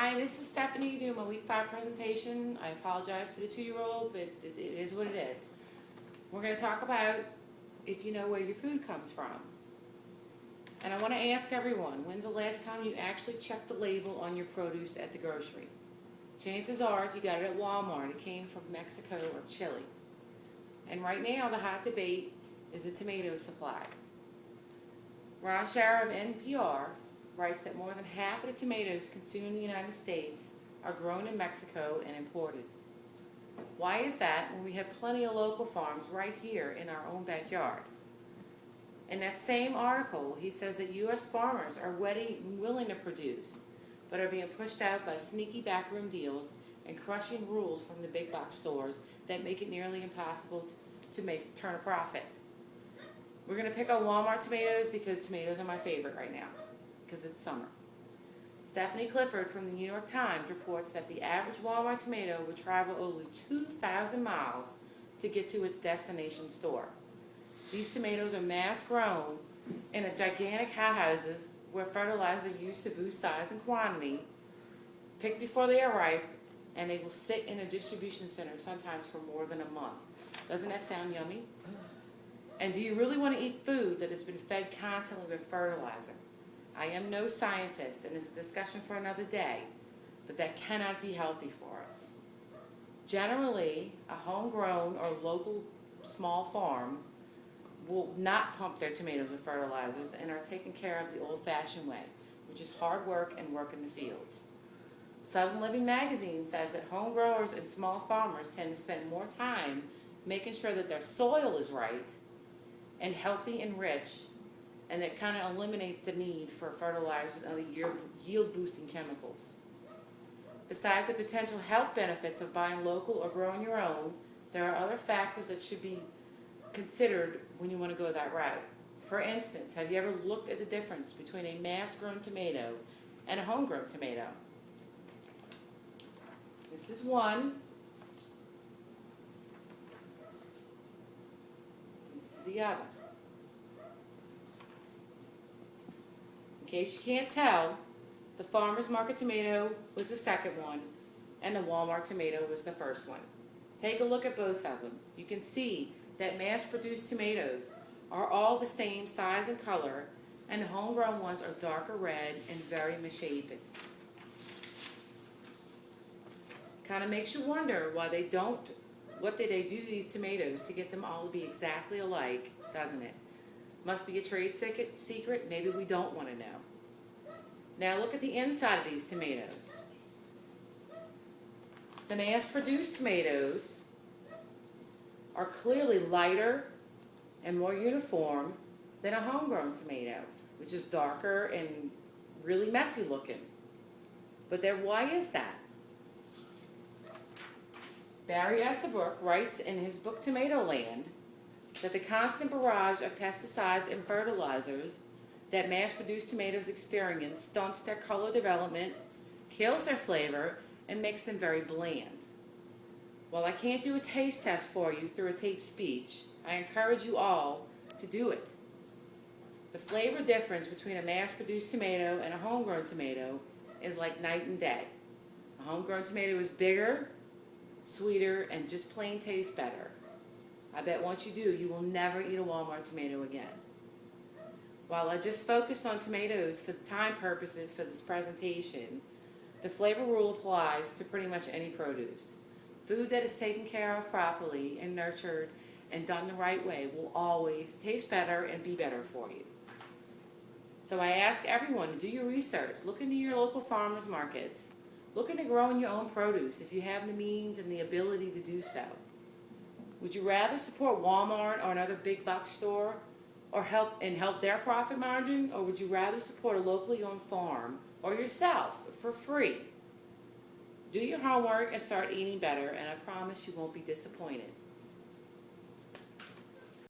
Hi, this is Stephanie doing my week 5 presentation. I apologize for the 2-year-old, but it is what it is. We're going to talk about if you know where your food comes from. And I want to ask everyone, when's the last time you actually checked the label on your produce at the grocery? Chances are, if you got it at Walmart, it came from Mexico or Chile. And right now, the hot debate is the tomato supply. Ron Schara of NPR writes that more than half of the tomatoes consumed in the United States are grown in Mexico and imported. Why is that when we have plenty of local farms right here in our own backyard? In that same article, he says that U.S. farmers are willing to produce, but are being pushed out by sneaky backroom deals and crushing rules from the big box stores that make it nearly impossible to turn a profit. We're going to pick on Walmart tomatoes because tomatoes are my favorite right now, because it's summer. Stephanie Clifford from the New York Times reports that the average Walmart tomato would travel only 2,000 miles to get to its destination store. These tomatoes are mass grown in a gigantic hothouses where fertilizer used to boost size and quantity, picked before they are ripe, and they will sit in a distribution center sometimes for more than a month. Doesn't that sound yummy? And do you really want to eat food that has been fed constantly with fertilizer? I am no scientist, and it's a discussion for another day, but that cannot be healthy for us. Generally, a homegrown or local small farm will not pump their tomatoes with fertilizers and are taken care of the old-fashioned way, which is hard work and work in the fields. Southern Living magazine says that home growers and small farmers tend to spend more time making sure that their soil is right and healthy and rich, and that kind of eliminates the need for fertilizers and other yield-boosting chemicals. Besides the potential health benefits of buying local or growing your own, there are other factors that should be considered when you want to go that route. For instance, have you ever looked at the difference between a mass-grown tomato and a homegrown tomato? This is one. This is the other. In case you can't tell, the farmer's market tomato was the second one, and the Walmart tomato was the first one. Take a look at both of them. You can see that mass-produced tomatoes are all the same size and color, and the homegrown ones are darker red and very misshapen. Kind of makes you wonder why they don't, what did they do to these tomatoes to get them all to be exactly alike, doesn't it? Must be a trade secret? Maybe we don't want to know. Now look at the inside of these tomatoes. The mass-produced tomatoes are clearly lighter and more uniform than a homegrown tomato, which is darker and really messy looking. But why is that? Barry Estabrook writes in his book Tomatoland that the constant barrage of pesticides and fertilizers that mass-produced tomatoes experience stunts their color development, kills their flavor, and makes them very bland. While I can't do a taste test for you through a taped speech, I encourage you all to do it. The flavor difference between a mass-produced tomato and a homegrown tomato is like night and day. A homegrown tomato is bigger, sweeter, and just plain tastes better. I bet once you do, you will never eat a Walmart tomato again. While I just focused on tomatoes for time purposes for this presentation, the flavor rule applies to pretty much any produce. Food that is taken care of properly and nurtured and done the right way will always taste better and be better for you. So I ask everyone to do your research. Look into your local farmers markets. Look into growing your own produce if you have the means and the ability to do so. Would you rather support Walmart or another big box store or help their profit margin, or would you rather support a locally owned farm or yourself for free? Do your homework and start eating better, and I promise you won't be disappointed.